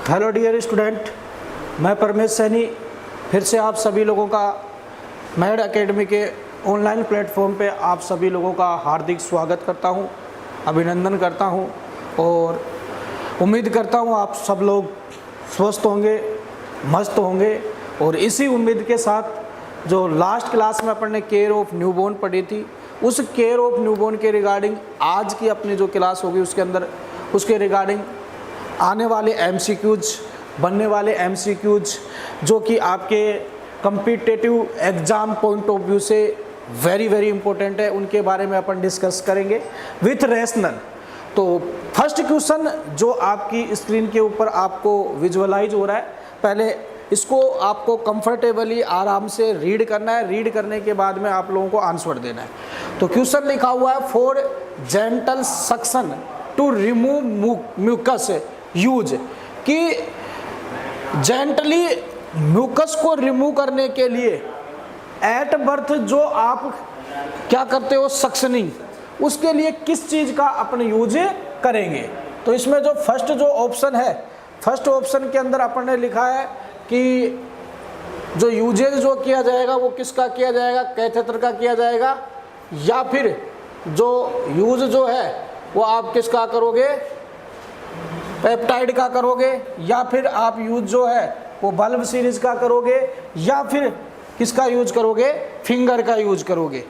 Hello dear student, मैं परमेश सैनी फिर से आप सभी लोगों का मैड एकेडमी के ऑनलाइन प्लेटफॉर्म पे आप सभी लोगों का हार्दिक स्वागत करता हूं, अभिनंदन करता हूं और उम्मीद करता हूं आप सब लोग स्वस्थ होंगे, मस्त होंगे। और इसी उम्मीद के साथ जो लास्ट क्लास में अपन ने केयर ऑफ न्यूबॉर्न पढ़ी थी, उस केयर ऑफ न्यूबॉर्न के रिगार्डिंग आज की अपनी जो क्लास होगी उसके अंदर उसके रिगार्डिंग आने वाले एमसीक्यूज, बनने वाले एमसीक्यूज जो कि आपके competitive exam point of view से वेरी इंपॉर्टेंट है, उनके बारे में अपन डिस्कस करेंगे विथ रैशनल। तो फर्स्ट क्वेश्चन जो आपकी स्क्रीन के ऊपर आपको विजुअलाइज हो रहा है, पहले इसको आपको कंफर्टेबली आराम से रीड करना है। रीड करने के बाद में आप लोगों को आंसर देना है। तो क्वेश्चन लिखा हुआ है, for gentle suction to remove mucus use, कि जेंटली म्यूकस को रिमूव करने के लिए एट बर्थ जो आप क्या करते हो सक्शनिंग, उसके लिए किस चीज़ का अपन यूज करेंगे। तो इसमें जो फर्स्ट जो ऑप्शन है, फर्स्ट ऑप्शन के अंदर अपन ने लिखा है कि जो यूजेज जो किया जाएगा वो किसका किया जाएगा, कैथेटर का किया जाएगा, या फिर जो यूज जो है वो आप किसका करोगे, पेप्टाइड का करोगे, या फिर आप यूज जो है वो बल्ब सीरीज का करोगे, या फिर किसका यूज करोगे, फिंगर का यूज करोगे,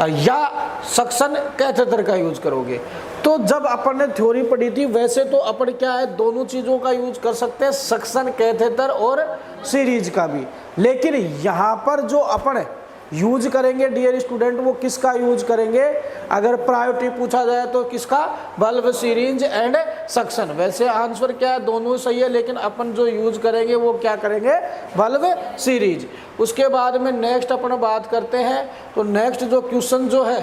या सक्शन कैथेटर का यूज करोगे। तो जब अपन ने थ्योरी पढ़ी थी वैसे तो अपन क्या है, दोनों चीज़ों का यूज कर सकते हैं, सक्शन कैथेटर और सीरीज का भी। लेकिन यहाँ पर जो अपन यूज करेंगे डियर स्टूडेंट, वो किसका यूज करेंगे, अगर प्रायोरिटी पूछा जाए तो किसका, बल्ब सीरीज एंड सक्शन। वैसे आंसर क्या है, दोनों सही है, लेकिन अपन जो यूज करेंगे वो क्या करेंगे, बल्ब सीरीज। उसके बाद में नेक्स्ट अपन बात करते हैं। तो नेक्स्ट जो क्वेश्चन जो है,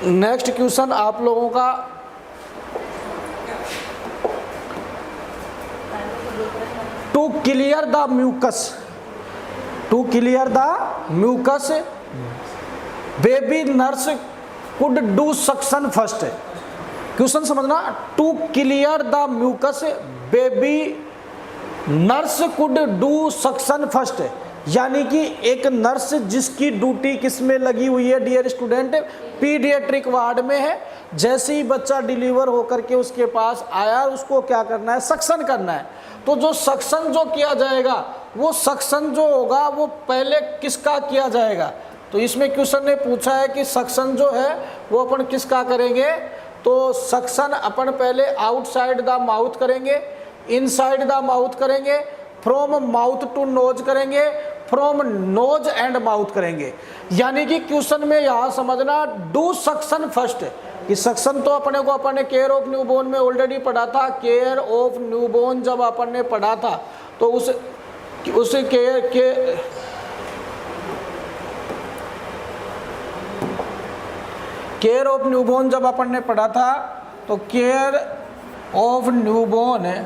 नेक्स्ट क्वेश्चन आप लोगों का to clear the mucus, to clear the mucus baby nurse could do suction first. Question समझना, to clear the mucus baby nurse could do suction first, यानी कि एक नर्स जिसकी ड्यूटी किस में लगी हुई है डियर स्टूडेंट, पीडियाट्रिक वार्ड में है। जैसे ही बच्चा डिलीवर होकर के उसके पास आया, उसको क्या करना है, सक्शन करना है। तो जो सक्शन जो किया जाएगा, वो सक्शन जो होगा वो पहले किसका किया जाएगा। तो इसमें क्वेश्चन ने पूछा है कि सक्शन जो है वो अपन किसका करेंगे। तो सक्शन अपन पहले आउटसाइड द माउथ करेंगे, इनसाइड द माउथ करेंगे, फ्रॉम माउथ टू नोज करेंगे, फ्रॉम नोज एंड माउथ करेंगे। यानी कि क्वेश्चन में यहाँ समझना डू सक्शन फर्स्ट, कि सक्शन तो अपने को अपन ने केयर ऑफ न्यूबॉर्न में ऑलरेडी पढ़ा था। केयर ऑफ न्यूबॉर्न जब अपन ने पढ़ा था तो उस केयर ऑफ न्यूबॉर्न जब अपन ने पढ़ा था तो केयर ऑफ न्यूबॉर्न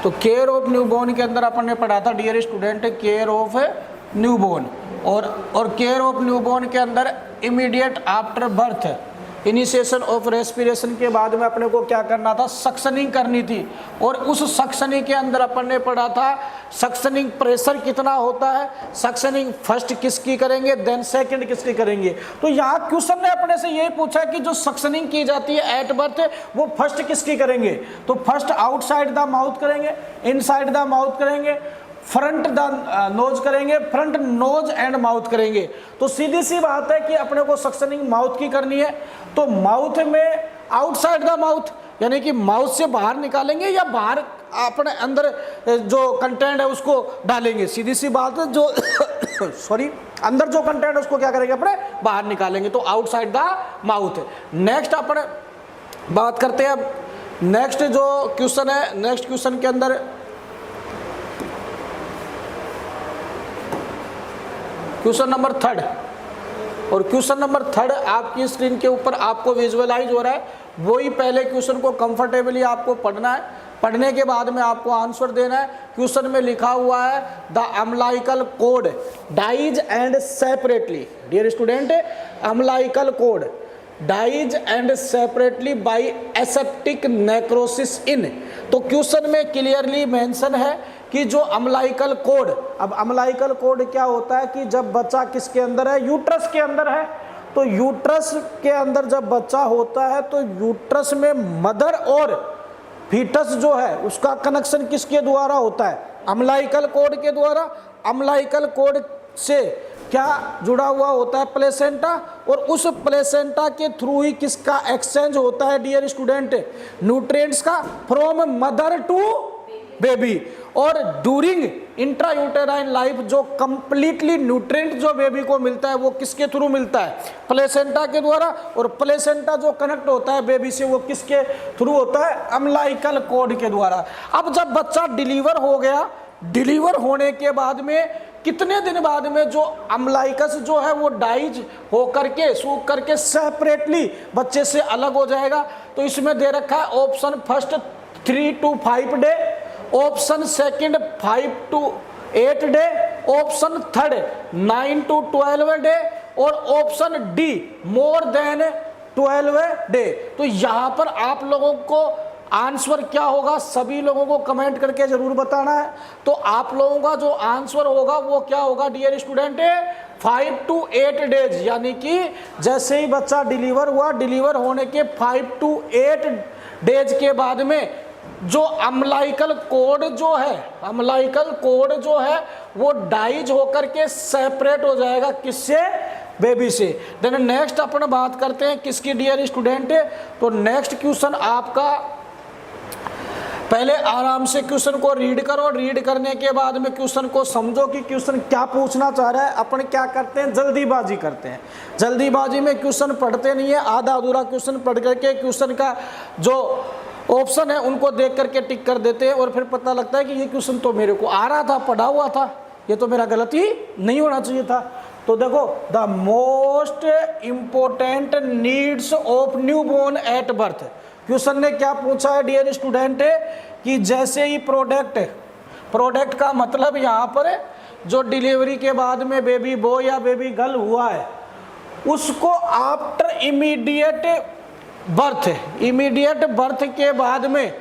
तो केयर ऑफ न्यूबॉर्न के अंदर अपन ने पढ़ा था dear student, care of newborn. और केयर ऑफ न्यूबॉर्न के अंदर immediate after birth initiation of respiration के बाद में अपने को क्या करना था, सक्शनिंग करनी थी। और उस सक्शनिंग के अंदर अपन ने पढ़ा था सक्शनिंग प्रेशर कितना होता है, सक्शनिंग फर्स्ट किसकी करेंगे, देन सेकंड किसकी करेंगे। तो यहाँ क्वेश्चन ने अपने से यही पूछा कि जो सक्शनिंग की जाती है एट बर्थ वो फर्स्ट किसकी करेंगे। तो फर्स्ट आउटसाइड द माउथ करेंगे, इनसाइड द माउथ करेंगे, फ्रंट द नोज करेंगे, फ्रंट नोज एंड माउथ करेंगे। तो सीधी सी बात है कि अपने को सक्शनिंग माउथ की करनी है। तो माउथ में आउटसाइड द माउथ, यानी कि माउथ से बाहर निकालेंगे या बाहर अपने अंदर जो कंटेंट है उसको डालेंगे। सीधी सी बात है, जो सॉरी अंदर जो कंटेंट है उसको क्या करेंगे, अपने बाहर निकालेंगे। तो आउटसाइड द माउथ। नेक्स्ट अपन बात करते हैं अब नेक्स्ट जो क्वेश्चन है, नेक्स्ट क्वेश्चन के अंदर क्वेश्चन नंबर 3, और क्वेश्चन नंबर 3 आपकी स्क्रीन के ऊपर आपको विजुअलाइज हो रहा है। वही पहले क्वेश्चन को कंफर्टेबली आपको पढ़ना है, पढ़ने के बाद में आपको आंसर देना है। क्वेश्चन में लिखा हुआ है the umbilical cord dies and separately, dear student, umbilical cord dies and separately by aseptic necrosis in. तो क्वेश्चन में क्लियरली मेंशन है कि जो अम्लाइकल कोड, अब अम्लाइकल कोड क्या होता है कि जब बच्चा किसके अंदर है, यूट्रस के अंदर है, तो यूट्रस के अंदर जब बच्चा होता है तो यूट्रस में मदर और फीटस जो है उसका कनेक्शन किसके द्वारा होता है, अम्लाइकल कोड के द्वारा। अम्लाइकल कोड से क्या जुड़ा हुआ होता है, प्लेसेंटा, और उस प्लेसेंटा के थ्रू ही किसका एक्सचेंज होता है डियर स्टूडेंट, न्यूट्रिएंट्स का, फ्रॉम मदर टू बेबी। और ड्यूरिंग इंट्रायूटेराइन लाइफ जो कंप्लीटली न्यूट्रिएंट जो बेबी को मिलता है वो किसके थ्रू मिलता है, प्लेसेंटा के द्वारा। और प्लेसेंटा जो कनेक्ट होता है बेबी से वो किसके थ्रू होता है, अम्लाइकल कोड के द्वारा। अब जब बच्चा डिलीवर हो गया, डिलीवर होने के बाद में कितने दिन बाद में जो अम्लाइकस जो है वो डाइज होकर के सूख करके सेपरेटली बच्चे से अलग हो जाएगा। तो इसमें दे रखा है option first 3 to 5 day, option second 5 to 8 day, option third 9 to 12 day, और option D more than 12 day. तो यहाँ पर आप लोगों को आंसर क्या होगा, सभी लोगों को कमेंट करके जरूर बताना है। तो आप लोगों का जो आंसर होगा वो क्या होगा डियर स्टूडेंट, 5 to 8 डेज, यानी कि जैसे ही बच्चा डिलीवर हुआ, डिलीवर होने के 5 to 8 डेज के बाद में जो अम्लाइकल कोड जो है, अम्लाइकल कोड जो है वो डाइज होकर के सेपरेट हो जाएगा, किससे, बेबी से। देन नेक्स्ट अपन बात करते हैं किसकी डियर स्टूडेंट, तो नेक्स्ट क्वेश्चन आपका, पहले आराम से क्वेश्चन को रीड करो, रीड करने के बाद में क्वेश्चन को समझो कि क्वेश्चन क्या पूछना चाह रहा है। अपन क्या करते हैं, जल्दीबाजी करते हैं, जल्दीबाजी में क्वेश्चन पढ़ते नहीं है, आधा अधूरा क्वेश्चन पढ़ करके क्वेश्चन का जो ऑप्शन है उनको देख करके टिक कर देते हैं, और फिर पता लगता है कि ये क्वेश्चन तो मेरे को आ रहा था, पढ़ा हुआ था, ये तो मेरा गलती नहीं होना चाहिए था। तो देखो, the most important needs of newborn at birth, question ने क्या पूछा है डियर स्टूडेंट, कि जैसे ही प्रोडक्ट का मतलब यहाँ पर जो डिलीवरी के बाद में बेबी बॉय या बेबी गर्ल हुआ है उसको आफ्टर इमीडिएट बर्थ के बाद में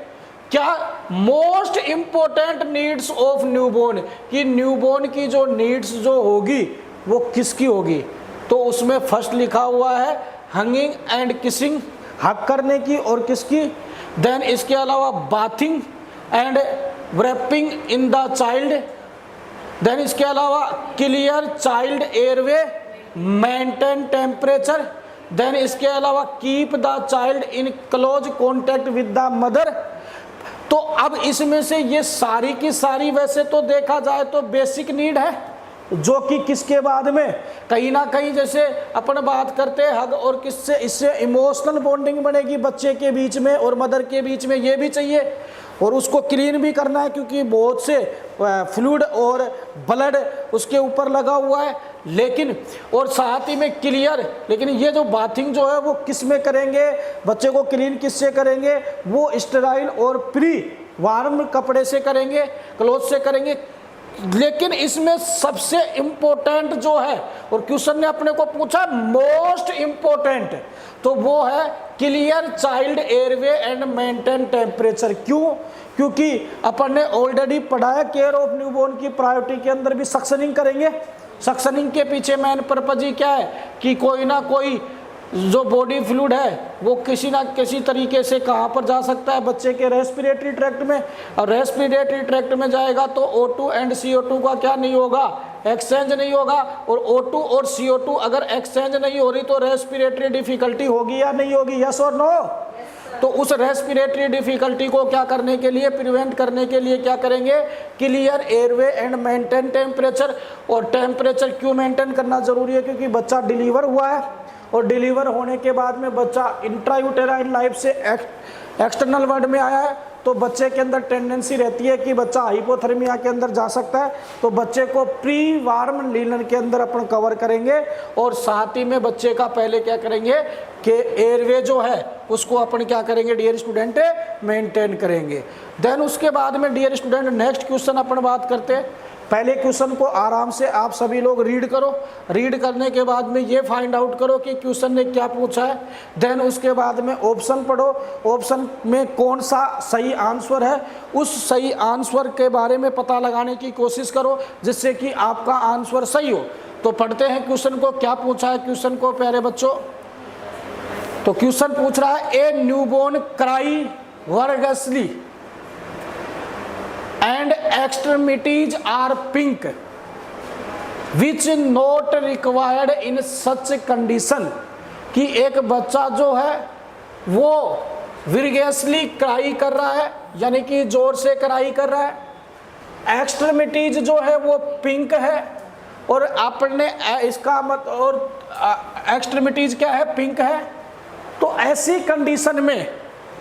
क्या most important needs of newborn, कि न्यूबॉर्न की जो नीड्स जो होगी वो किसकी होगी। तो उसमें फर्स्ट लिखा हुआ है हंगिंग एंड किसिंग, हक करने की, और किसकी, देन इसके अलावा bathing and wrapping in the child, then इसके अलावा clear child airway, maintain temperature, then इसके अलावा keep the child in close contact with the mother. तो अब इसमें से ये सारी की सारी वैसे तो देखा जाए तो बेसिक नीड है, जो कि किसके बाद में कहीं ना कहीं जैसे अपन बात करते हैं हग, और किससे, इससे इमोशनल बॉन्डिंग बनेगी बच्चे के बीच में और मदर के बीच में, ये भी चाहिए, और उसको क्लीन भी करना है क्योंकि बहुत से फ्लूइड और ब्लड उसके ऊपर लगा हुआ है। लेकिन और साथ ही में क्लियर, लेकिन ये जो बाथिंग जो है वो किस में करेंगे, बच्चे को क्लीन किससे करेंगे, वो स्टेराइल और प्री वार्म कपड़े से करेंगे, क्लोथ से करेंगे। लेकिन इसमें सबसे इम्पोर्टेंट जो है, और क्वेश्चन ने अपने को पूछा मोस्ट इम्पोर्टेंट, तो वो है clear child airway and maintain temperature. क्यों, क्योंकि अपन ने ऑलरेडी पढ़ा है केयर ऑफ न्यूबॉर्न की प्रायोरिटी के अंदर भी सक्शनिंग करेंगे। सक्शनिंग के पीछे मेन पर्पज ही क्या है कि कोई ना कोई जो बॉडी फ्लूइड है वो किसी ना किसी तरीके से कहाँ पर जा सकता है, बच्चे के रेस्पिरेटरी ट्रैक्ट में, और रेस्पिरेटरी ट्रैक्ट में जाएगा तो O2 एंड CO2 का क्या नहीं होगा, एक्सचेंज नहीं होगा। और O2 और CO2 अगर एक्सचेंज नहीं हो रही तो रेस्पिरेटरी डिफिकल्टी होगी या नहीं होगी, यस और नो। तो उस रेस्पिरेटरी डिफिकल्टी को क्या करने के लिए, प्रिवेंट करने के लिए क्या करेंगे, clear airway and maintain temperature. और टेम्परेचर क्यों मेंटेन करना जरूरी है, क्योंकि बच्चा डिलीवर हुआ है, और डिलीवर होने के बाद में बच्चा इंट्रायूटेराइन लाइफ से एक्सटर्नल वर्ड में आया है तो बच्चे के अंदर टेंडेंसी रहती है कि बच्चा हाइपोथर्मिया के अंदर जा सकता है, तो बच्चे को प्री वार्म लीनर के अंदर अपन कवर करेंगे और साथ ही में बच्चे का पहले क्या करेंगे कि एयरवे जो है उसको अपन क्या करेंगे डियर स्टूडेंट मेंटेन करेंगे। देन उसके बाद में डियर स्टूडेंट नेक्स्ट क्वेश्चन अपन बात करते हैं। पहले क्वेश्चन को आराम से आप सभी लोग रीड करो, रीड करने के बाद में ये फाइंड आउट करो कि क्वेश्चन ने क्या पूछा है। देन उसके बाद में ऑप्शन पढ़ो, ऑप्शन में कौन सा सही आंसर है उस सही आंसर के बारे में पता लगाने की कोशिश करो जिससे कि आपका आंसर सही हो। तो पढ़ते हैं क्वेश्चन को, क्या पूछा है क्वेश्चन को प्यारे बच्चों। तो क्वेश्चन पूछ रहा है a newborn cry vigorously and extremities are pink which not required in such condition कि एक बच्चा जो है वो विर्गेसली क्राई कर रहा है यानी कि जोर से क्राई कर रहा है, एक्सट्रीमिटीज जो है वो पिंक है और आपने इसका मत और एक्सट्रीमिटीज क्या है पिंक है। तो ऐसी कंडीशन में,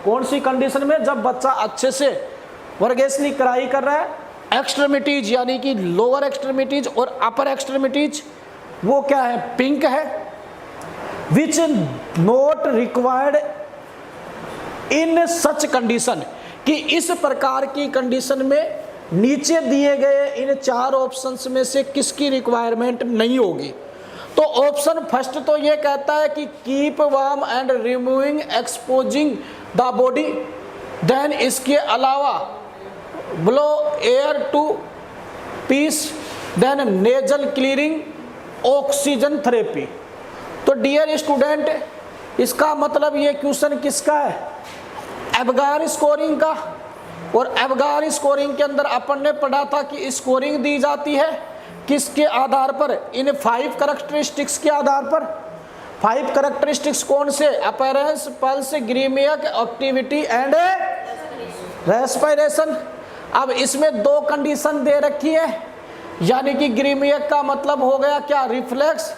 कौन सी कंडीशन में, जब बच्चा अच्छे से वर्गेसली क्राई कर रहा है, एक्सट्रीमिटीज यानी कि लोअर एक्सट्रीमिटीज और अपर एक्सट्रीमिटीज वो क्या है पिंक है, which not required in such condition कि इस प्रकार की कंडीशन में नीचे दिए गए इन चार ऑप्शंस में से किसकी रिक्वायरमेंट नहीं होगी। तो ऑप्शन फर्स्ट तो ये कहता है कि keep warm and removing exposing the body. Then इसके अलावा blow air to piece, then nasal clearing, oxygen therapy. तो डियर स्टूडेंट इसका मतलब ये क्वेश्चन किसका है, एबगार स्कोरिंग का। और एबगार स्कोरिंग के अंदर अपन ने पढ़ा था कि स्कोरिंग दी जाती है किसके आधार पर, इन 5 कैरेक्टरिस्टिक्स के आधार पर। 5 कैरेक्टरिस्टिक्स कौन से, appearance, pulse, grimace, activity and respiration. अब इसमें 2 कंडीशन दे रखी है यानी कि ग्रीमियक का मतलब हो गया क्या रिफ्लेक्स,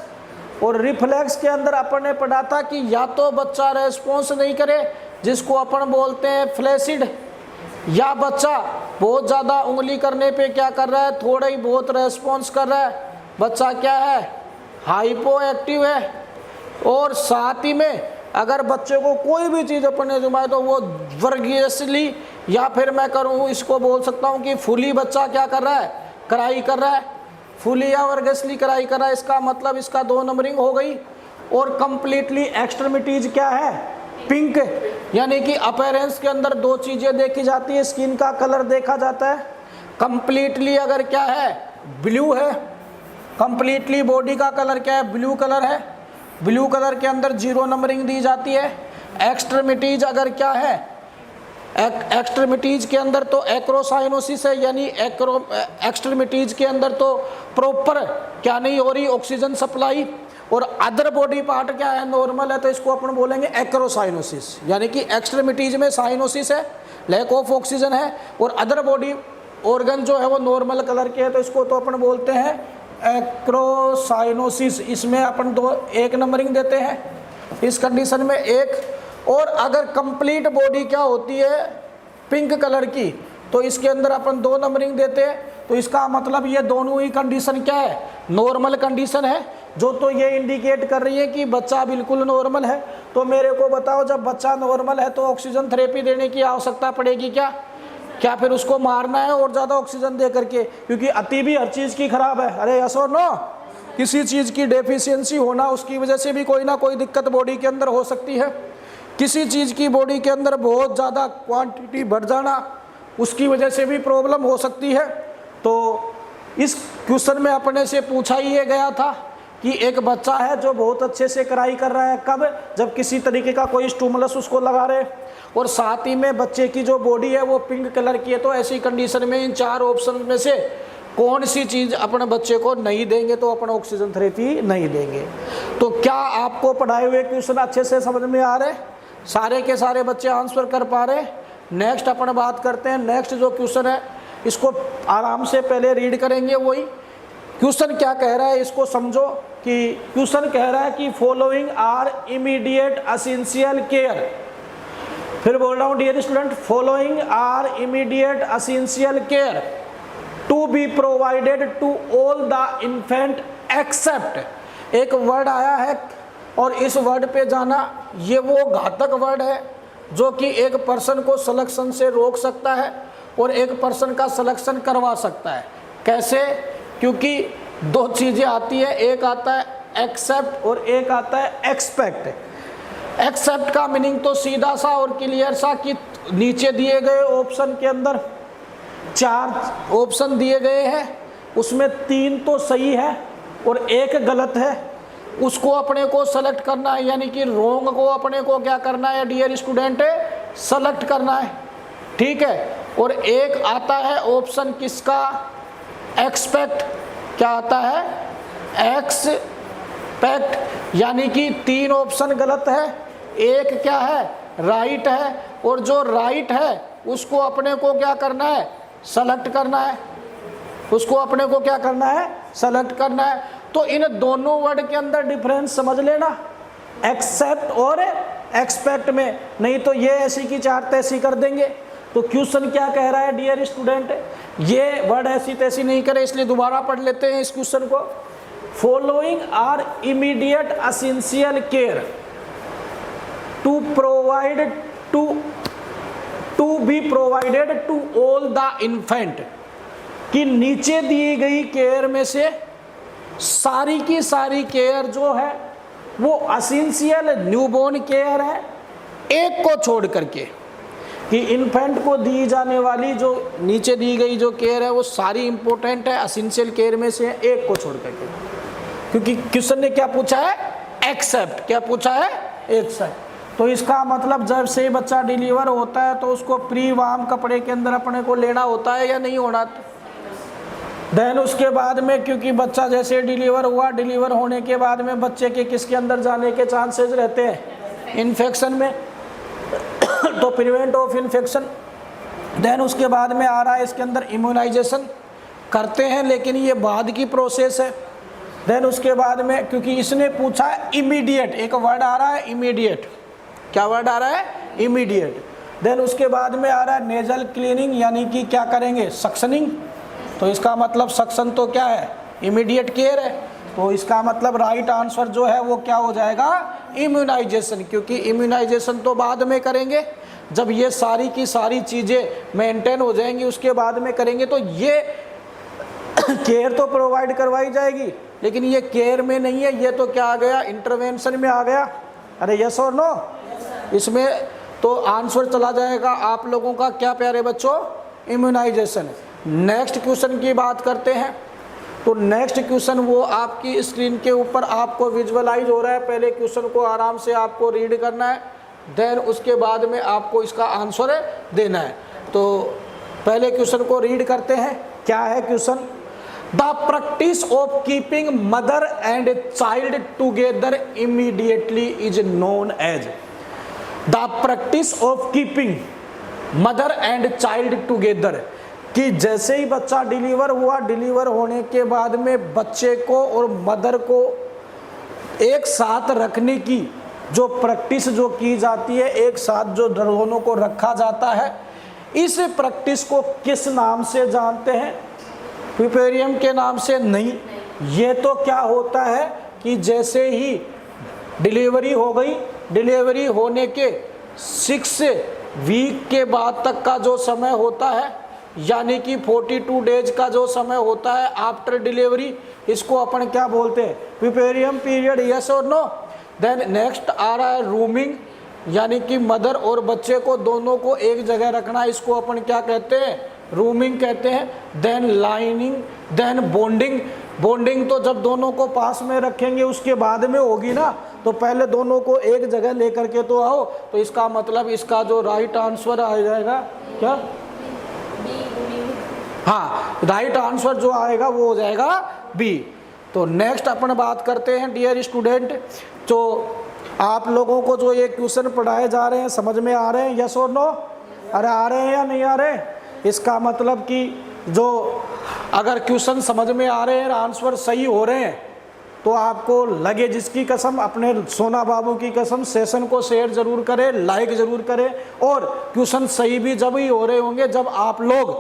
और रिफ्लेक्स के अंदर अपन ने पढ़ा था कि या तो बच्चा रेस्पॉन्स नहीं करे जिसको अपन बोलते हैं फ्लैसिड, या बच्चा बहुत ज़्यादा उंगली करने पे क्या कर रहा है थोड़ा ही बहुत रेस्पॉन्स कर रहा है, बच्चा क्या है हाइपो एक्टिव है। और साथ ही में अगर बच्चे को कोई भी चीज़ अपन ने जुमाए तो वो वर्गीयसली, या फिर मैं करूँ इसको बोल सकता हूँ कि फुली बच्चा क्या कर रहा है क्राई कर रहा है, फुली या वर्गीयसली क्राई कर रहा है, इसका मतलब इसका 2 नंबरिंग हो गई। और कंप्लीटली एक्सट्रीमिटीज क्या है पिंक, यानी कि अपीयरेंस के अंदर 2 चीज़ें देखी जाती है, स्किन का कलर देखा जाता है, कंप्लीटली अगर क्या है ब्लू है, कंप्लीटली बॉडी का कलर क्या है ब्लू कलर है, ब्लू कलर के अंदर 0 नंबरिंग दी जाती है। एक्सट्रीमिटीज अगर क्या है, एक्सट्रीमिटीज के अंदर तो एक्रोसाइनोसिस है यानी एक्सट्रीमिटीज के अंदर तो प्रॉपर क्या नहीं हो रही ऑक्सीजन सप्लाई, और अदर बॉडी पार्ट क्या है नॉर्मल है, तो इसको अपन बोलेंगे एक्रोसाइनोसिस, यानी कि एक्सट्रीमिटीज में साइनोसिस है, लैक ऑफ ऑक्सीजन है, और अदर बॉडी ऑर्गन जो है वो नॉर्मल कलर के है, तो इसको तो अपन बोलते हैं एक्रोसाइनोसिस। इसमें अपन 1 नंबरिंग देते हैं इस कंडीशन में 1। और अगर कंप्लीट बॉडी क्या होती है पिंक कलर की, तो इसके अंदर अपन 2 नंबरिंग देते हैं। तो इसका मतलब ये दोनों ही कंडीशन क्या है नॉर्मल कंडीशन है, जो तो ये इंडिकेट कर रही है कि बच्चा बिल्कुल नॉर्मल है। तो मेरे को बताओ जब बच्चा नॉर्मल है तो ऑक्सीजन थेरेपी देने की आवश्यकता पड़ेगी क्या, क्या फिर उसको मारना है और ज़्यादा ऑक्सीजन दे करके, क्योंकि अति भी हर चीज़ की खराब है। अरे यस और नो, किसी चीज़ की डेफिशिएंसी होना उसकी वजह से भी कोई ना कोई दिक्कत बॉडी के अंदर हो सकती है, किसी चीज़ की बॉडी के अंदर बहुत ज़्यादा क्वांटिटी बढ़ जाना उसकी वजह से भी प्रॉब्लम हो सकती है। तो इस क्वेश्चन में अपने से पूछा ही ये गया था कि एक बच्चा है जो बहुत अच्छे से क्राई कर रहा है, कब, जब किसी तरीके का कोई स्टिमुलस उसको लगा रहे, और साथ ही में बच्चे की जो बॉडी है वो पिंक कलर की है। तो ऐसी कंडीशन में इन 4 ऑप्शन में से कौन सी चीज़ अपने बच्चे को नहीं देंगे, तो अपन ऑक्सीजन थेरेपी नहीं देंगे। तो क्या आपको पढ़ाए हुए क्वेश्चन अच्छे से समझ में आ रहे, सारे के सारे बच्चे आंसर कर पा रहे। नेक्स्ट अपन बात करते हैं, नेक्स्ट जो क्वेश्चन है इसको आराम से पहले रीड करेंगे। वही क्वेश्चन क्या कह रहा है इसको समझो, कि क्वेश्चन कह रहा है कि following are immediate essential care फिर बोल रहा हूँ dear student, following are immediate essential care to be provided to all the infant except. एक वर्ड आया है और इस वर्ड पे जाना, ये वो घातक वर्ड है जो कि एक पर्सन को सिलेक्शन से रोक सकता है और एक पर्सन का सिलेक्शन करवा सकता है। कैसे? क्योंकि दो चीज़ें आती है, एक आता है एक्सेप्ट और एक आता है एक्सपेक्ट। एक्सेप्ट का मीनिंग तो सीधा सा और क्लियर सा कि नीचे दिए गए ऑप्शन के अंदर 4 ऑप्शन दिए गए हैं, उसमें 3 तो सही है और 1 गलत है, उसको अपने को सेलेक्ट करना है, यानी कि रोंग को अपने को क्या करना है डियर स्टूडेंट, सेलेक्ट करना है। ठीक है। और एक आता है ऑप्शन किसका, एक्सपेक्ट। क्या आता है? एक्सपेक्ट, यानी कि 3 ऑप्शन गलत है, 1 क्या है, राइट है, और जो राइट है उसको अपने को क्या करना है, सेलेक्ट करना है, उसको अपने को क्या करना है, सेलेक्ट करना है। तो इन दोनों वर्ड के अंदर डिफरेंस समझ लेना, एक्सेप्ट और एक्सपेक्ट में, नहीं तो ये ऐसी की 4 तैसी कर देंगे। तो क्वेश्चन क्या कह रहा है डियर स्टूडेंट, ये वर्ड ऐसी तैसी नहीं करे, इसलिए दोबारा पढ़ लेते हैं इस क्वेश्चन को। Following are immediate essential care to provide to be provided to all the infant, कि नीचे दी गई केयर में से सारी की सारी केयर जो है वो एसेंशियल न्यूबॉर्न केयर है, एक को छोड़ करके, कि इन्फेंट को दी जाने वाली जो नीचे दी गई जो केयर है वो सारी इंपॉर्टेंट है, एसेंशियल केयर में से एक को छोड़ करके। क्योंकि क्वेश्चन ने क्या पूछा है, एक्सेप्ट। क्या पूछा है? एक्सेप्ट। तो इसका मतलब जब से बच्चा डिलीवर होता है तो उसको प्री वार्म कपड़े के अंदर अपने को लेना होता है या नहीं होना। देन उसके बाद में, क्योंकि बच्चा जैसे डिलीवर हुआ, डिलीवर होने के बाद में बच्चे के किसके अंदर जाने के चांसेस रहते हैं, इन्फेक्शन में, तो प्रिवेंट ऑफ इन्फेक्शन। देन उसके बाद में आ रहा है इसके अंदर इम्यूनाइजेशन करते हैं, लेकिन ये बाद की प्रोसेस है। देन उसके बाद में, क्योंकि इसने पूछा है इमीडिएट, एक वर्ड आ रहा है इमीडिएट। क्या वर्ड आ रहा है? इमीडिएट। देन उसके बाद में आ रहा है नेजल क्लीनिंग, यानी कि क्या करेंगे, सक्शनिंग। तो इसका मतलब सक्शन तो क्या है, इमीडिएट केयर है। तो इसका मतलब राइट आंसर जो है वो क्या हो जाएगा, इम्यूनाइजेशन, क्योंकि इम्यूनाइजेशन तो बाद में करेंगे, जब ये सारी की सारी चीज़ें मेंटेन हो जाएंगी उसके बाद में करेंगे। तो ये केयर तो प्रोवाइड करवाई जाएगी, लेकिन ये केयर में नहीं है, ये तो क्या आ गया, इंटरवेंशन में आ गया। अरे यस और नो? इसमें तो आंसर चला जाएगा आप लोगों का क्या प्यारे बच्चों, इम्यूनाइजेशन। नेक्स्ट क्वेश्चन की बात करते हैं। तो नेक्स्ट क्वेश्चन वो आपकी स्क्रीन के ऊपर आपको विजुअलाइज हो रहा है। पहले क्वेश्चन को आराम से आपको रीड करना है, देन उसके बाद में आपको इसका आंसर देना है। तो पहले क्वेश्चन को रीड करते हैं। क्या है question? The practice of keeping mother and child together immediately is known as. The practice of keeping mother and child together, कि जैसे ही बच्चा डिलीवर हुआ, डिलीवर होने के बाद में बच्चे को और मदर को एक साथ रखने की जो प्रैक्टिस जो की जाती है, एक साथ जो दोनों को रखा जाता है, इस प्रैक्टिस को किस नाम से जानते हैं? प्यूपेरियम के नाम से नहीं। ये तो क्या होता है कि जैसे ही डिलीवरी हो गई, डिलीवरी होने के 6 वीक के बाद तक का जो समय होता है, यानी कि 42 डेज का जो समय होता है आफ्टर डिलीवरी, इसको अपन क्या बोलते हैं? Puerperium period. यस और नो? देन नेक्स्ट आ रहा है रूमिंग, यानी कि मदर और बच्चे को दोनों को एक जगह रखना, इसको अपन क्या कहते हैं? रूमिंग कहते हैं। Then lining, then bonding. Bonding तो जब दोनों को पास में रखेंगे उसके बाद में होगी ना, तो पहले दोनों को एक जगह लेकर के तो आओ। तो इसका मतलब इसका जो राइट आंसर आ जाएगा क्या? हाँ, राइट आंसर जो आएगा वो हो जाएगा बी। तो नेक्स्ट अपन बात करते हैं डियर स्टूडेंट, तो आप लोगों को जो ये क्वेश्चन पढ़ाए जा रहे हैं समझ में आ रहे हैं? यस और नो? अरे आ रहे हैं या नहीं आ रहे? इसका मतलब कि जो अगर क्वेश्चन समझ में आ रहे हैं, आंसर सही हो रहे हैं, तो आपको लगे जिसकी कसम, अपने सोना बाबू की कसम, सेशन को शेयर जरूर करें, लाइक जरूर करें। और क्वेश्चन सही भी जब ही हो रहे होंगे जब आप लोग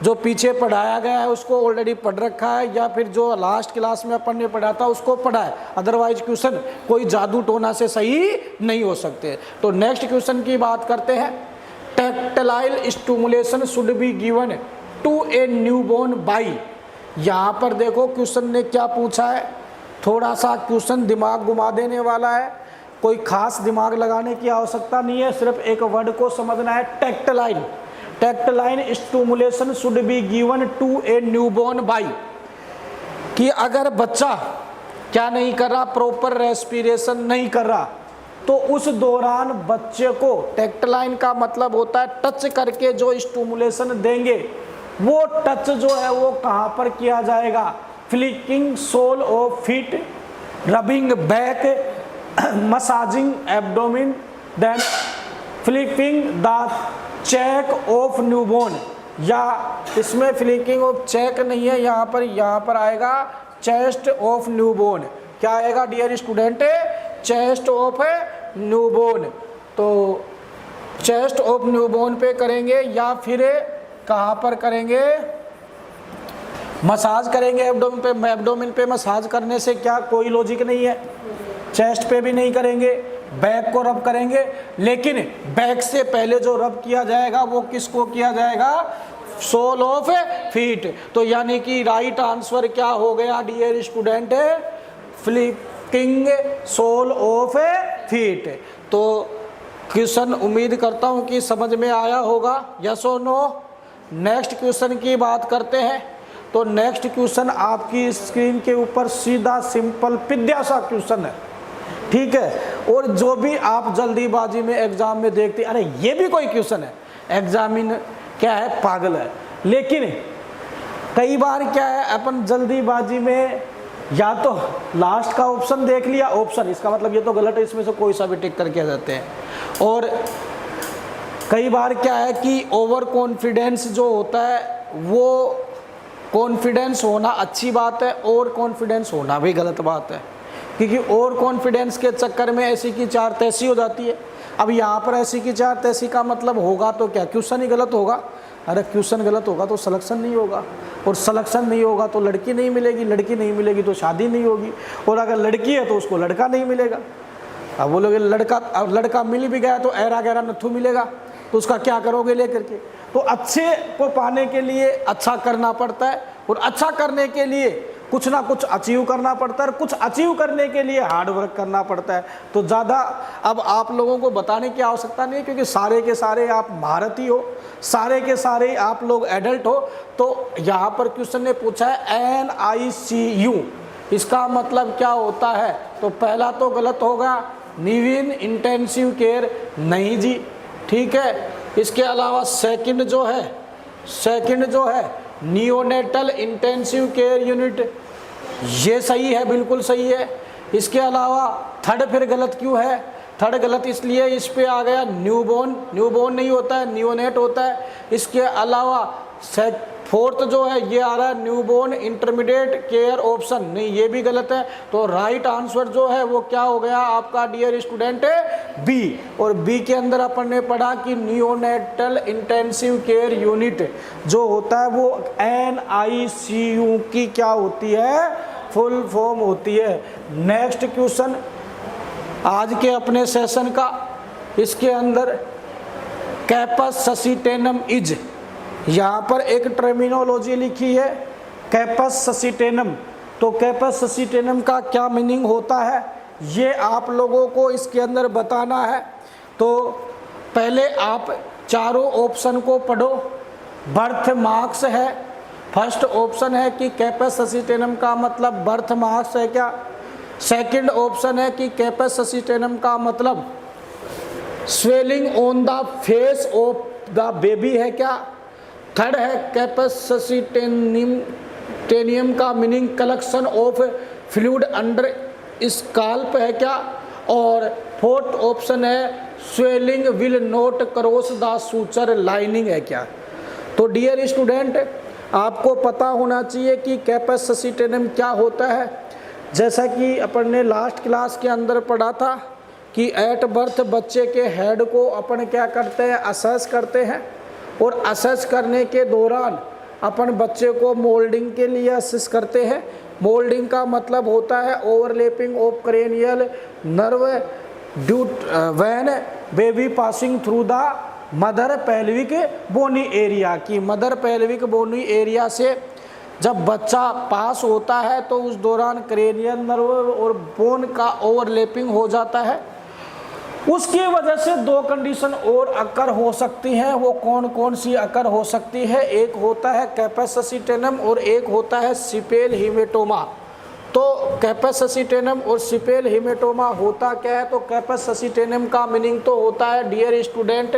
जो पीछे पढ़ाया गया है उसको ऑलरेडी पढ़ रखा है, या फिर जो लास्ट क्लास में अपन ने पढ़ा था उसको पढ़ा है। अदरवाइज क्वेश्चन कोई जादू टोना से सही नहीं हो सकते। तो नेक्स्ट क्वेश्चन की बात करते हैं। Tactile stimulation should be given to a newborn by. यहाँ पर देखो क्वेश्चन ने क्या पूछा है, थोड़ा सा क्वेश्चन दिमाग घुमा देने वाला है, कोई खास दिमाग लगाने की आवश्यकता नहीं है, सिर्फ एक वर्ड को समझना है, tactile. Tactile stimulation should be given to a newborn by, कि अगर बच्चा क्या नहीं कर रहा, प्रॉपर रेस्पिरेशन नहीं कर रहा, तो उस दौरान बच्चे को, टैक्टाइल का मतलब होता है टच करके जो स्टिमुलेशन देंगे, वो टच जो है वो कहाँ पर किया जाएगा, flicking sole of feet, rubbing back, massaging abdomen, then flipping the cheek of newborn. या इसमें फ्लिकिंग ऑफ चेक नहीं है, यहाँ पर आएगा चेस्ट ऑफ न्यूबॉर्न। क्या आएगा dear student, chest of newborn. तो चेस्ट ऑफ न्यूबॉर्न पे करेंगे, या फिर कहाँ पर करेंगे, मसाज करेंगे एब्डोमिन पे। एब्डोमिन पे मसाज करने से क्या कोई लॉजिक नहीं है, चेस्ट पे भी नहीं करेंगे, बैक को रब करेंगे, लेकिन बैक से पहले जो रब किया जाएगा वो किसको किया जाएगा, सोल ऑफ फीट। तो यानी कि राइट आंसर क्या हो गया dear student, flipping sole of feet. तो क्वेश्चन उम्मीद करता हूं कि समझ में आया होगा, यस और नो। नेक्स्ट क्वेश्चन की बात करते हैं। तो नेक्स्ट क्वेश्चन आपकी स्क्रीन के ऊपर सीधा सिंपल पिद्या सा क्वेश्चन है, ठीक है। और जो भी आप जल्दीबाजी में एग्जाम में देखते अरे ये भी कोई क्वेश्चन है, एग्जामिन क्या है, पागल है। लेकिन कई बार क्या है, अपन जल्दीबाजी में या तो लास्ट का ऑप्शन देख लिया, ऑप्शन इसका मतलब ये तो गलत है, इसमें से कोई सा भी टिक करके आ जाते हैं। और कई बार क्या है कि ओवर कॉन्फिडेंस जो होता है, वो कॉन्फिडेंस होना अच्छी बात है और कॉन्फिडेंस होना भी गलत बात है, क्योंकि और कॉन्फिडेंस के चक्कर में ऐसी की चार तैसी हो जाती है। अब यहाँ पर ऐसी की चार तैसी का मतलब होगा तो क्या, क्वेश्चन ही गलत होगा। अरे क्वेश्चन गलत होगा तो सिलेक्शन नहीं होगा, और सिलेक्शन नहीं होगा तो लड़की नहीं मिलेगी, लड़की नहीं मिलेगी तो शादी नहीं होगी, और अगर लड़की है तो उसको लड़का नहीं मिलेगा। अब बोलोगे लड़का मिल भी गया तो ऐरा गहरा नथु मिलेगा, तो उसका क्या करोगे लेकर के। तो अच्छे को पाने के लिए अच्छा करना पड़ता है, और अच्छा करने के लिए कुछ ना कुछ अचीव करना पड़ता है, और कुछ अचीव करने के लिए हार्ड वर्क करना पड़ता है। तो ज़्यादा अब आप लोगों को बताने की आवश्यकता नहीं है, क्योंकि सारे के सारे आप भारतीय हो, सारे के सारे आप लोग एडल्ट हो। तो यहाँ पर क्वेश्चन ने पूछा है NICU, इसका मतलब क्या होता है। तो पहला तो गलत होगा, निविन इंटेंसिव केयर नहीं जी, ठीक है। इसके अलावा सेकंड जो है नियोनेटल इंटेंसिव केयर यूनिट, ये सही है, बिल्कुल सही है। इसके अलावा थर्ड फिर गलत क्यों है, थर्ड गलत इसलिए इस पे आ गया न्यूबॉर्न नहीं होता है, नियोनेट होता है। इसके अलावा फोर्थ जो है ये आ रहा है न्यूबॉर्न इंटरमीडिएट केयर ऑप्शन, नहीं ये भी गलत है। तो राइट आंसर जो है वो क्या हो गया आपका डियर स्टूडेंट, बी। और बी के अंदर अपन ने पढ़ा कि नियोनेटल इंटेंसिव केयर यूनिट जो होता है वो NICU की क्या होती है, फुल फॉर्म होती है। नेक्स्ट क्वेश्चन आज के अपने सेशन का, इसके अंदर कैपस ससिटेनम इज, यहाँ पर एक टर्मिनोलॉजी लिखी है कैपस ससिटेनम। तो कैपस ससिटेनम का क्या मीनिंग होता है ये आप लोगों को इसके अंदर बताना है। तो पहले आप चारों ऑप्शन को पढ़ो। बर्थ मार्क्स है, फर्स्ट ऑप्शन है कि कैपस ससिटेनम का मतलब बर्थ मार्क्स है क्या। सेकंड ऑप्शन है कि कैपस ससिटेनम का मतलब swelling on the face of the baby है क्या। थर्ड है कैपस ससिटेनियम का meaning collection of fluid under scalp है क्या। और फोर्थ ऑप्शन है swelling will not cross the suture lining है क्या। तो डियर स्टूडेंट आपको पता होना चाहिए कि कैपस ससिटेनियम क्या होता है। जैसा कि अपन ने लास्ट क्लास के अंदर पढ़ा था कि एट बर्थ बच्चे के हेड को अपन क्या करते हैं, असेस करते हैं, और असेस करने के दौरान अपन बच्चे को मोल्डिंग के लिए असेस करते हैं। मोल्डिंग का मतलब होता है overlapping of cranial nerve due when baby passing through the mother pelvic bony area, की मदर पेल्विक बोनी एरिया से जब बच्चा पास होता है तो उस दौरान क्रेनियल नर्व और बोन का ओवरलैपिंग हो जाता है। उसकी वजह से दो कंडीशन और अकर हो सकती हैं। वो कौन कौन सी अकर हो सकती है? एक होता है कैपेसिटेनम और एक होता है सिपेल हीमेटोमा। तो कैपेसिटेनम और सिपेल हीमेटोमा होता क्या है? तो कैपेसिटेनम का मीनिंग तो होता है डियर स्टूडेंट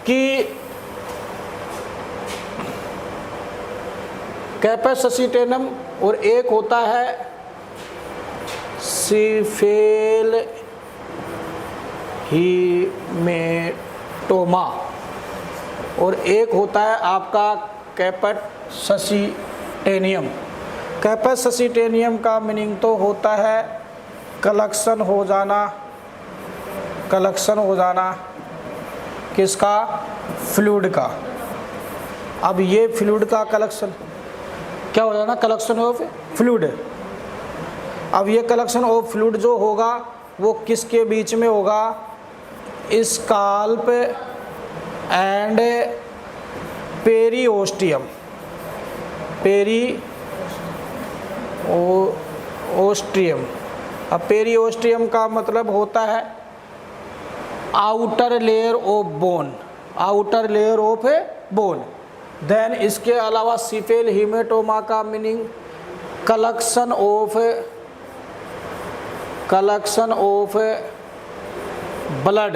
कि कैपेसिटेनम, और एक होता है सिपेल हीमेटोमा, और एक होता है आपका कैपेसिटेनियम। कैपेसिटेनियम का मीनिंग तो होता है कलेक्शन हो जाना, कलेक्शन हो जाना किसका? फ्लूइड का। अब ये फ्लूइड का कलेक्शन क्या हो जाना? Collection of fluid. अब ये कलेक्शन ऑफ फ्लूइड जो होगा वो किसके बीच में होगा? Scalp and periosteum, periosteum. अब पेरिओस्टियम का मतलब होता है outer layer of bone, outer layer of bone. Then इसके अलावा सिपेल हीमेटोमा का meaning collection of blood,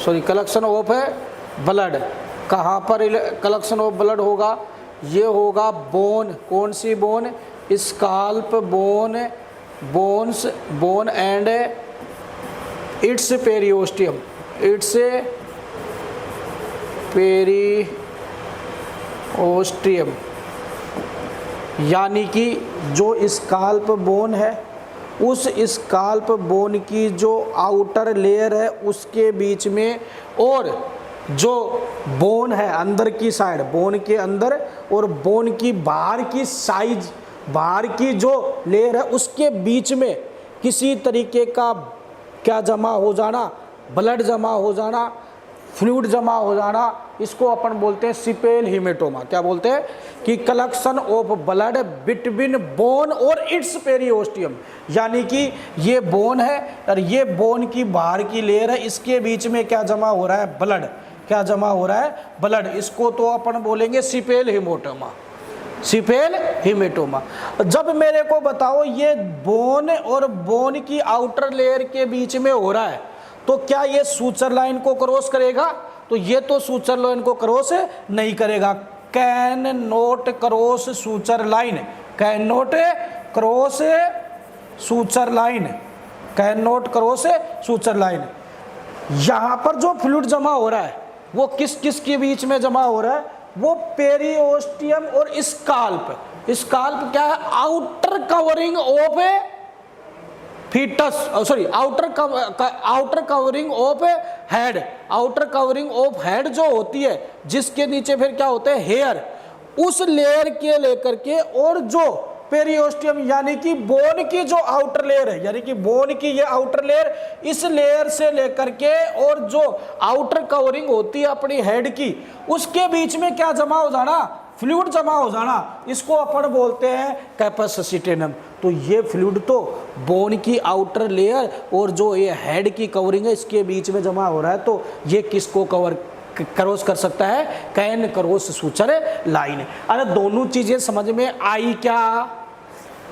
sorry collection of blood. कहाँ पर कलेक्शन ऑफ ब्लड होगा? ये होगा बोन। कौन सी bone? Scalp bone, bones bone and its periosteum, its periosteum. यानी कि जो स्काल्प बोन है उस स्काल्प बोन की जो आउटर लेयर है उसके बीच में, और जो बोन है अंदर की साइड, बोन के अंदर और बोन की बाहर की साइज, बाहर की जो लेयर है उसके बीच में किसी तरीके का क्या जमा हो जाना? ब्लड जमा हो जाना, फ्लूइड जमा हो जाना, इसको अपन बोलते हैं सिपेल हीमेटोमा। क्या बोलते हैं? कि collection of blood between bone और इट्स पेरिओस्टियम। यानी कि ये बोन है और ये बोन की बाहर की लेयर है, इसके बीच में क्या जमा हो रहा है? ब्लड। क्या जमा हो रहा है? ब्लड। इसको तो अपन बोलेंगे सिपेल हीमेटोमा, सिपेल हीमेटोमा। जब मेरे को बताओ ये बोन और बोन की आउटर लेयर के बीच में हो रहा है तो क्या ये सूचर लाइन को क्रॉस करेगा? तो ये तो सूचर लाइन को क्रॉस नहीं करेगा। Can note cross suture line, can note cross suture line, can note cross suture line. यहाँ पर जो फ्लूइड जमा हो रहा है वो किस किस के बीच में जमा हो रहा है? वो पेरिओस्टियम और स्काल्प। स्काल्प क्या है? Outer covering of foetus, sorry outer covering of head, outer covering of head जो होती है जिसके नीचे फिर क्या होते हैं? हेयर। उस लेयर के लेकर के, और जो पेरिओस्टियम यानी कि बोन की जो आउटर लेयर है, यानी कि बोन की ये आउटर लेयर, इस लेयर से लेकर के और जो आउटर कवरिंग होती है अपनी हेड की, उसके बीच में क्या जमा हो जाना? फ्लूइड जमा हो जाना। इसको अपन बोलते हैं कैपेसिटेनम। तो ये फ्लूइड तो बोन की आउटर लेयर और जो ये हेड की कवरिंग है इसके बीच में जमा हो रहा है, तो ये किसको कवर क्रॉस कर सकता है? Can cross suture line. अरे दोनों चीजें समझ में आई क्या?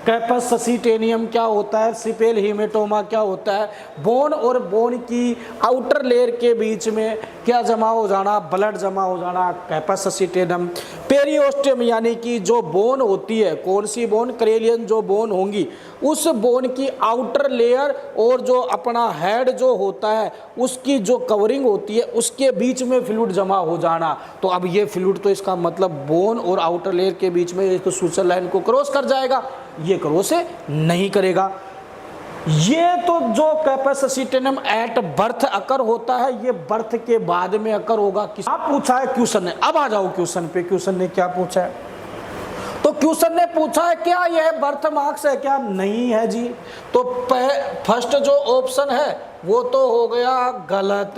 कैपेसिटेनियम क्या होता है, सिपेल हीमेटोमा क्या होता है। बोन और बोन की आउटर लेयर के बीच में क्या जमा हो जाना, ब्लड जमा हो जाना, कैपेसिटेनम। पेरिओस्टियम यानी कि जो बोन होती है, कौन सी बोन, क्रेनियन जो बोन होंगी, उस बोन की आउटर लेयर और जो अपना हेड जो होता है उसकी जो कवरिंग होती है उसके बीच में फ्लूइड जमा हो जाना। तो अब ये फ्लूइड तो इसका मतलब बोन और आउटर लेयर के बीच में एक सूचर लाइन को क्रॉस कर जाएगा। ये क्रॉस नहीं करेगा। ये तो जो कैपेसिटेनम एट बर्थ अकर होता है, ये बर्थ के बाद में अकर होगा। आप पूछा है क्वेश्चन ने, अब आ जाओ क्वेश्चन पे। क्वेश्चन ने क्या पूछा है? तो क्वेश्चन ने पूछा है क्या यह बर्थ मार्क्स है क्या? नहीं है जी। तो फर्स्ट जो ऑप्शन है वो तो हो गया गलत।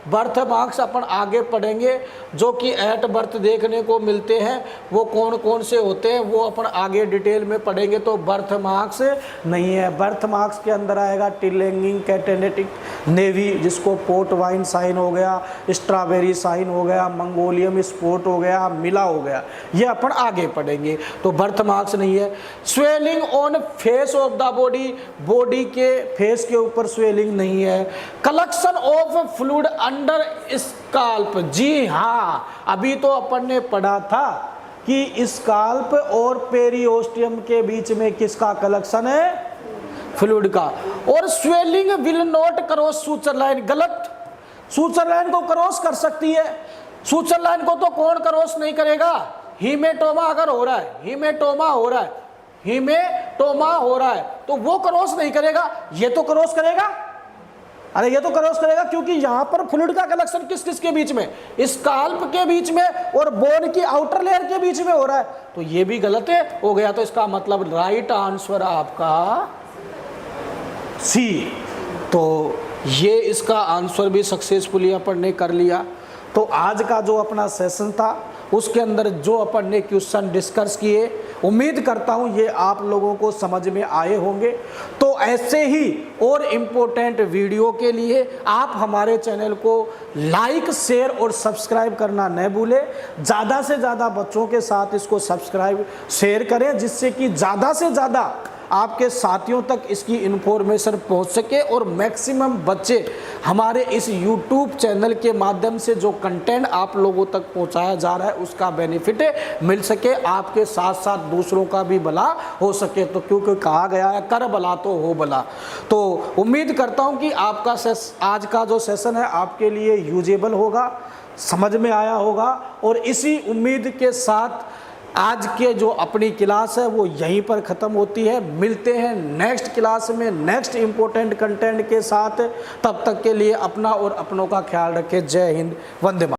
बर्थ मार्क्स अपन आगे पढ़ेंगे, जो कि एट बर्थ देखने को मिलते हैं वो कौन कौन से होते हैं वो अपन आगे डिटेल में पढ़ेंगे। तो बर्थ मार्क्स नहीं है। बर्थ मार्क्स के अंदर आएगा टिलेंगिंग कैटेनेटिक नेवी, जिसको पोर्ट वाइन साइन हो गया, स्ट्रॉबेरी साइन हो गया, मंगोलियम स्पोर्ट हो गया, मिला हो गया, ये अपन आगे पढ़ेंगे। तो बर्थ मार्क्स नहीं है। Swelling on face of the body, body के फेस के ऊपर स्वेलिंग नहीं है। Collection of fluid under scalp, जी हाँ, अभी तो अपन ने पढ़ा था कि स्काल्प और पेरियोस्टियम के बीच में किसका कलेक्शन है? फ्लूइड का। और swelling will not cross suture line, गलत। सुचर लाइन को क्रॉस कर सकती है, सुचर लाइन को तो कौन क्रॉस नहीं करेगा? हीमेटोमा अगर हो रहा है, हीमेटोमा हो रहा है, हीमेटोमा हो रहा है तो वो क्रॉस नहीं करेगा, ये तो क्रॉस करेगा। अरे ये तो क्रॉस करेगा, क्योंकि यहां पर फ्लूइड का कलेक्शन किस किस के बीच में? स्काल्प के बीच में और बोन की आउटर लेयर के बीच में हो रहा है, तो ये भी गलत है हो गया। तो इसका मतलब राइट आंसर आपका सी। तो ये इसका आंसर भी सक्सेसफुली अपन ने कर लिया। तो आज का जो अपना सेशन था उसके अंदर जो अपन ने क्वेश्चन डिस्कस किए, उम्मीद करता हूं ये आप लोगों को समझ में आए होंगे। तो ऐसे ही और इम्पोर्टेंट वीडियो के लिए आप हमारे चैनल को लाइक, शेयर और सब्सक्राइब करना न भूलें। ज़्यादा से ज़्यादा बच्चों के साथ इसको सब्सक्राइब शेयर करें, जिससे कि ज़्यादा से ज़्यादा आपके साथियों तक इसकी इन्फॉर्मेशन पहुंच सके और मैक्सिमम बच्चे हमारे इस YouTube चैनल के माध्यम से जो कंटेंट आप लोगों तक पहुंचाया जा रहा है उसका बेनिफिट मिल सके, आपके साथ साथ दूसरों का भी भला हो सके। तो क्योंकि कहा गया है कर भला तो हो भला। तो उम्मीद करता हूं कि आपका आज का जो सेशन है आपके लिए यूजेबल होगा, समझ में आया होगा। और इसी उम्मीद के साथ आज के जो अपनी क्लास है वो यहीं पर ख़त्म होती है। मिलते हैं नेक्स्ट क्लास में नेक्स्ट इम्पोर्टेंट कंटेंट के साथ। तब तक के लिए अपना और अपनों का ख्याल रखें। जय हिंद, वंदे मातरम।